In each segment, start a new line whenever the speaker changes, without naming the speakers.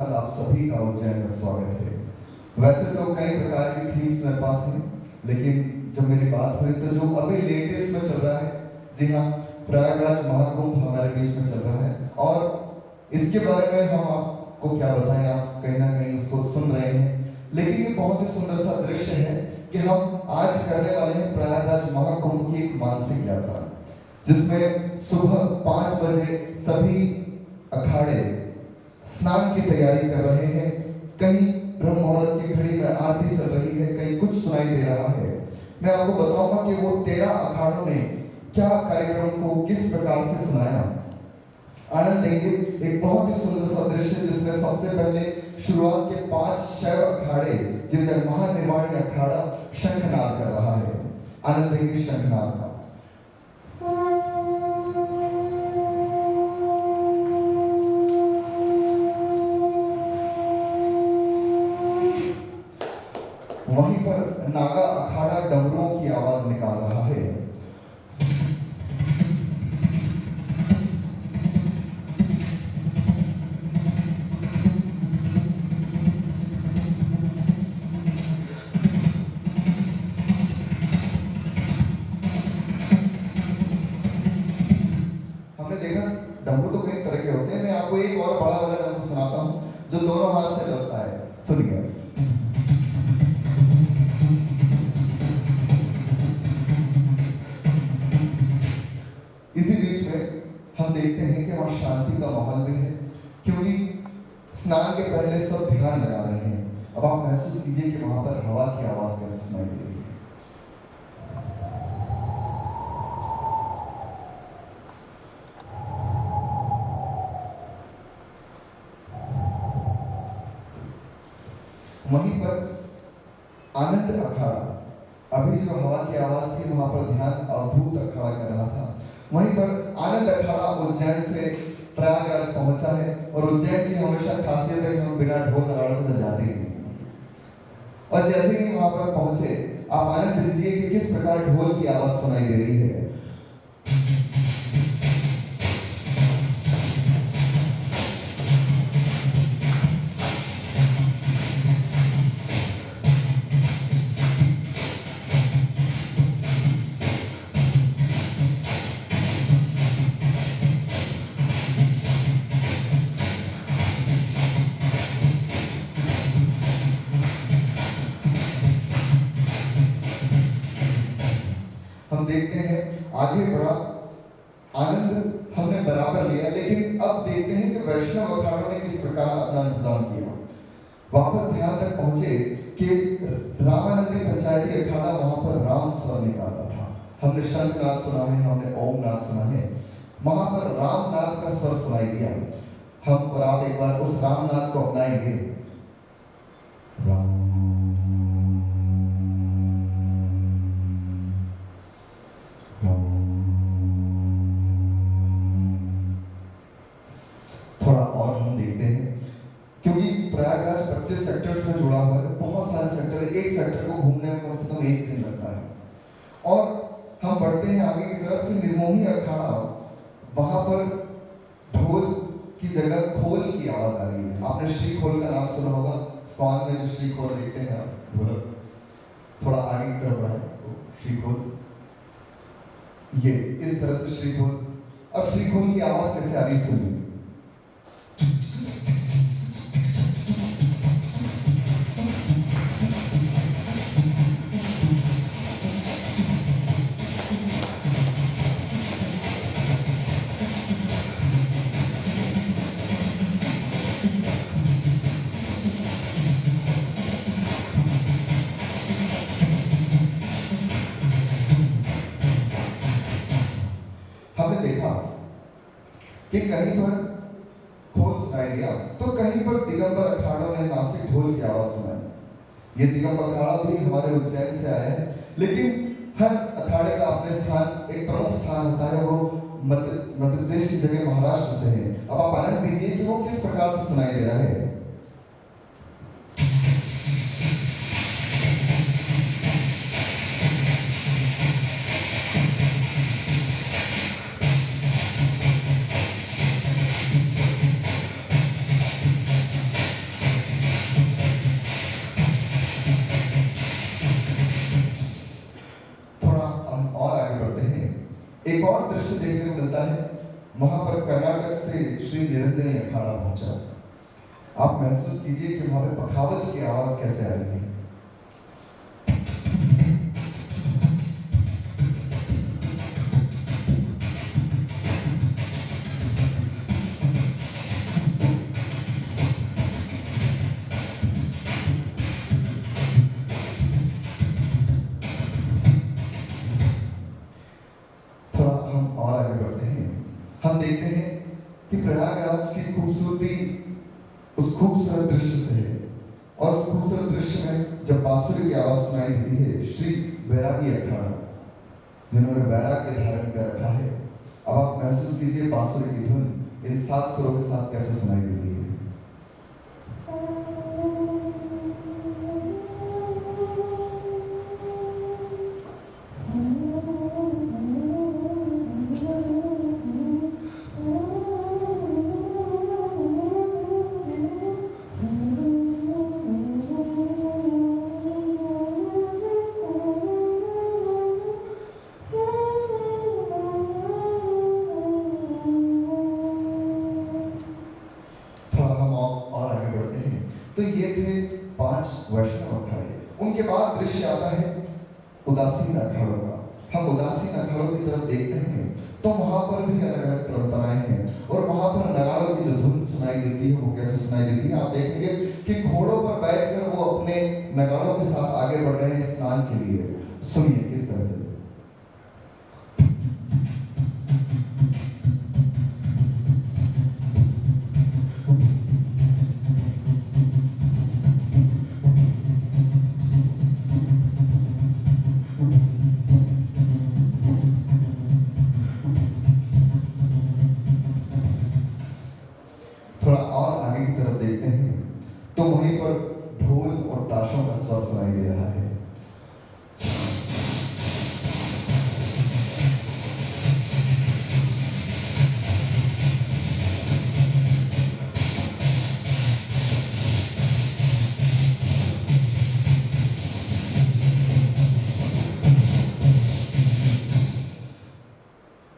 आप सभी का उज्जैन में स्वागत है। वैसे तो कई प्रकार की थीम्स मेरे पास हैं, लेकिन जब मेरी बात हुई तो जो अभी लेटेस्ट में चल रहा है, जी हाँ, प्रयागराज महाकुंभ हमारे बीच में चल रहा है। और इसके बारे में हम आपको क्या बताएं, आप कहीं ना कहीं उसको सुन रहे हैं। लेकिन ये बहुत ही सुंदर सा दृश्य है कि हम आज करने वाले हैं प्रयागराज महाकुंभ की एक मानसिक यात्रा, जिसमें सुबह 5 बजे सभी अखाड़े स्नान की तैयारी कर रहे हैं। कहीं ब्रह्म मुहूर्त की घड़ी में आरती चल रही है, कहीं कुछ सुनाई दे रहा है। मैं आपको बताऊंगा कि वो 13 अखाड़ों ने क्या कार्यक्रम को किस प्रकार से सुनाया। आनंद लेंगे एक बहुत ही सुंदर सा दृश्य, जिसमें सबसे पहले शुरुआत के 5 शैव अखाड़े, जिनमें महानिर्वाणी अखाड़ा शंखनाद कर रहा है। आनंद लेंगे शंखनाद का। वहीं पर नागा अखाड़ा डमरुओं की आवाज निकाल रहा है। हमने देखा डमरू तो कई तरह के होते हैं। मैं आपको एक और बड़ा वाला डमरू सुनाता हूं, जो दोनों हाथ से बजता है। सुनिए। इसी बीच में हम देखते हैं कि वहां शांति का माहौल भी है, क्योंकि स्नान के पहले सब ध्यान लगा रहे हैं। अब आप महसूस कीजिए कि वहां पर हवा की आवाज कैसे सुनाई दे रही है। वहीं पर आनंद अखाड़ा, अभी जो हवा की आवाज थी वहां पर ध्यान अवधूत अखाड़ा कर रहा था। वहीं पर आनंद अखाड़ा उज्जैन से प्रयागराज पहुंचा है, और उज्जैन की हमेशा खासियत है कि हम बिना ढोल नगाड़ों के जाते ही नहीं। और जैसे ही वहां पर पहुंचे, आप आनंद लीजिए कि किस प्रकार ढोल की आवाज सुनाई दे रही है। हम देखते हैं आगे बढ़ा, आनंद हमने बराबर लिया, लेकिन अब देखते हैं कि वैष्णव अखाड़ों ने किस प्रकार अपना इंतजाम किया। वापस ध्यान तक पहुंचे कि रामानंदी पंचायती अखाड़ा वहां पर राम स्वर निकाल रहा था। हमने शंखनाद सुना है, हमने ओम नाद सुना है, वहां पर रामनाद का स्वर सुनाई दिया। हम और आप एक बार उस रामनाद को अपनाएंगे। राम थोड़ा और हम देखते हैं, क्योंकि प्रयागराज 25 सेक्टर से जुड़ा हुआ है, बहुत सारे सेक्टर, एक सेक्टर को घूमने में कम से कम 1 दिन लगता है। और हम बढ़ते हैं आगे की तरफ कि निर्मोही अखाड़ा, वहां पर ढोल की जगह खोल की आवाज आ रही है। आपने श्री खोल का नाम सुना होगा, स्वान में जो श्री खोल देखते हैं आप, ढोलक थोड़ा आगे की तरफ बढ़ाएं इसको, श्री खोल, ये इस तरह से श्री खोल। अब श्री खोल की आवाज कैसे आ रही है सुनिए। हमने देखा कि कहीं पर खोल सुनाई दिया, तो कहीं पर दिगंबर अखाड़ों ने नासिक ढोल की आवाज सुनाई। ये दिगंबर अखाड़ा भी हमारे उज्जैन से आया है, लेकिन हर अखाड़े का अपने स्थान, एक प्रमुख स्थान होता है, वो मध्य प्रदेश की जगह महाराष्ट्र से है। अब आप आनंद दीजिए कि वो किस प्रकार से सुनाई दे रहा है। एक और दृश्य देखने को मिलता है, वहां पर कर्नाटक से श्री निरंजनी अखाड़ा पहुंचा। आप महसूस कीजिए कि वहां पे पखावज की आवाज कैसे आ रही है। हम देखते हैं कि प्रयागराज की खूबसूरती उस खूबसूरत दृश्य से है, और उस खूबसूरत दृश्य में जब बांसुरी की आवाज सुनाई देती है, श्री बैरागी अखाड़ा जिन्होंने वैराग्य धारण कर रखा है, अब आप महसूस कीजिए बांसुरी की धुन इन 7 सुरों के साथ कैसे सुनाई देती है। तो ये थे 5 वैष्णव अखाड़े। उनके बाद दृश्य आता है उदासीन अखाड़ों का। हम उदासीन अखाड़ों की तरफ देखते हैं तो वहां पर भी अलग अलग परंपराएं हैं, और वहां पर नगाड़ों की जो धुन सुनाई देती है वो कैसे सुनाई देती है। आप देखेंगे कि घोड़ों पर बैठकर वो अपने नगाड़ों के साथ आगे बढ़ रहे हैं स्नान के लिए। सुनिए किस तरह से। थोड़ा और आगे की तरफ देखते हैं तो वहीं पर ढोल और ताशों का स्वर सुनाई दे रहा है।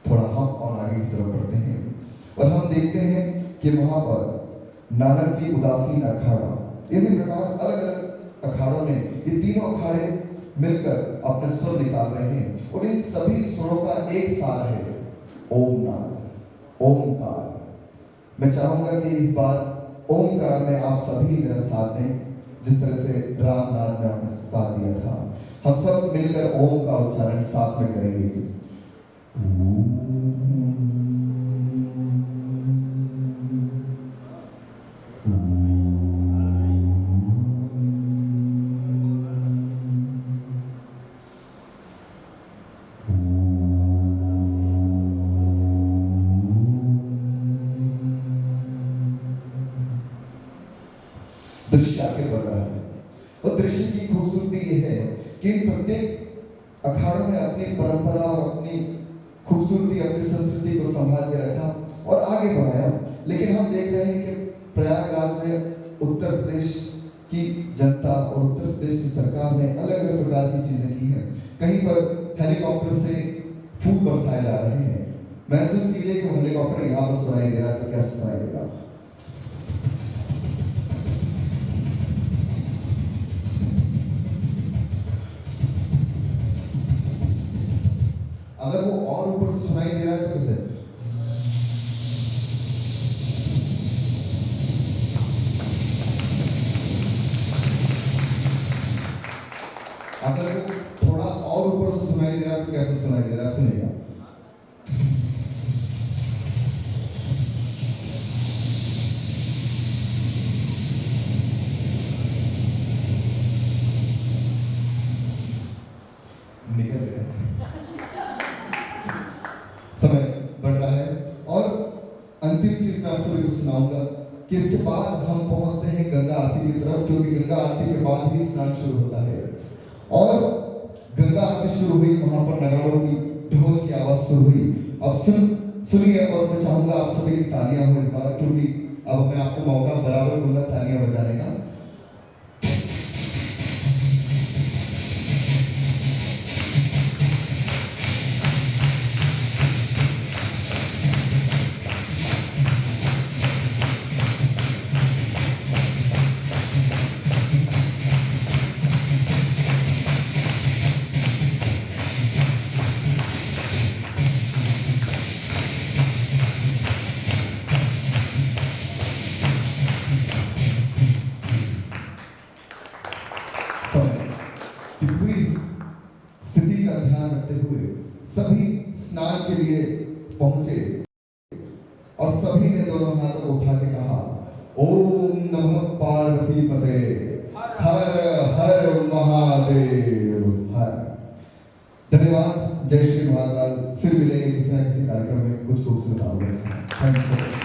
थोड़ा हम और आगे की तरफ बढ़ते हैं और हम देखते हैं कि वहां पर नारंगी उदासीन अखाड़ा, इसी प्रकार अलग अलग अखाड़ों ने ये तीनों अखाड़े मिलकर अपने सुर निकाल रहे हैं, और इन सभी सुरों का एक सार है ओम नाद, ओमकार। मैं चाहूंगा कि इस बार ओमकार में आप सभी मेरा साथ दें, जिस तरह से रामनाथ ने आपने साथ दिया था। हम सब मिलकर ओम का उच्चारण साथ में करेंगे। दृश्य आगे बढ़ रहा है, और दृश्य की खूबसूरती यह है कि प्रत्येक अखाड़ों ने अपनी परंपरा और अपनी खूबसूरती, अपनी संस्कृति को संभाल के रखा और आगे बढ़ाया। लेकिन हम देख रहे हैं कि प्रयागराज में उत्तर प्रदेश की जनता और उत्तर प्रदेश की सरकार ने अलग अलग प्रकार की चीजें की हैं। कहीं पर हेलीकॉप्टर से फूल बरसाए जा रहे हैं। महसूस कीजिए कि हेलीकॉप्टर यहाँ पर सुनाई दे रहा है, तो कैसे सुनाई देगा। अगर वो और ऊपर से सुनाई दे रहा है तो कैसे? अगर वो थोड़ा और ऊपर से सुनाई दे रहा है तो कैसे सुनाई दे रहा है? सुनिएगा। निकल गया। समय बढ़ रहा है, और अंतिम चीज मैं आप सभी को सुनाऊंगा कि इसके बाद हम पहुंचते हैं गंगा आरती की तरफ, क्योंकि गंगा आरती के बाद ही स्नान शुरू होता है। और गंगा आरती शुरू हुई, वहां पर नगाड़ों की, ढोल की आवाज शुरू हुई। अब सुनिए, और मैं चाहूंगा आप सभी की तालियां हो इस बार, क्योंकि अब मैं आपको मौका बराबर दूंगा तालियां बजाने का। सभी स्नान के लिए पहुंचे और सभी ने दोनों हाथों को उठा के कहा, ओम नमः पार्वती पते, हर हर महादेव हर। धन्यवाद। जय श्री महाकाल। फिर मिलेंगे किसी न किसी कार्यक्रम में कुछ खूबसूरत आवाज। Thank you so much.